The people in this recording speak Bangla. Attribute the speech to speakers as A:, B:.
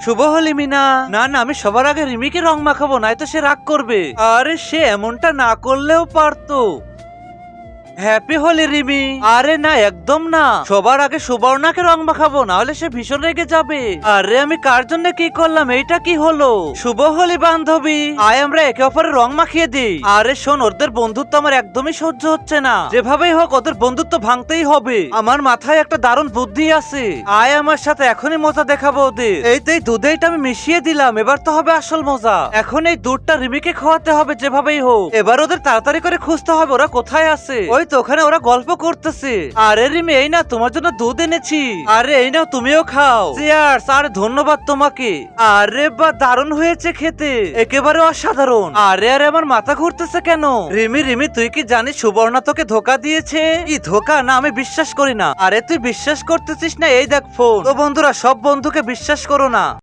A: শুভ হলি মিনা। না না, আমি সবার আগে রিমিকে রং মাখাবো, নয়তো সে রাগ করবে। আরে সে এমনটা না করলেও পারতো। হ্যাপি হোলি রিমি। আরে না, একদম না, সবার আগে সুবর্ণাকে রং মাখাবো, না হলে সে ভীষণ রেগে যাবে। আরে আমি কার জন্য কি করলাম, এইটা কি হলো? শুভ হোলি বান্ধবী, আয় আমরা একে অপরের রং মাখিয়ে দিই। আরে শোন, ওদের বন্ধুত্ব আমার একদমই সহ্য হচ্ছে না। যেভাবেই হোক ওদের বন্ধুত্ব ভাঙতেই হবে। আমার মাথায় একটা দারুণ বুদ্ধি আছে। আয় আমার সাথে, এখনই মজা দেখাবো ওদের। এই দুধেইটা আমি মিশিয়ে দিলাম, এবার তো হবে আসল মজা। এখন এই দুধটা রিমিকে খাওয়াতে হবে যেভাবেই হোক। এবার ওদের তাড়াতাড়ি করে খুঁজতে হবে ওরা কোথায় আছে। ওই তো ওখানে ওরা গল্প করতেছে। আরে রিমি, এই না তোমার জন্য দুধ এনেছি। আরে এই নাও, তুমিও খাও। চিয়ার্স। আরে ধন্যবাদ তোমাকে। আরে বা, দারুণ হয়েছে খেতে, একেবারে অসাধারণ। আরে আরে আমার মাথা ঘুরতেছে কেন? রিমি রিমি, তুই কি জানিস সুবর্ণা তোকে ধোকা দিয়েছে? কি ধোকা? না, আমি বিশ্বাস করি না। আরে তুই বিশ্বাস করতেছিস না? এই দেখ ফোন। তো বন্ধুরা, সব বন্ধুকে বিশ্বাস করো না।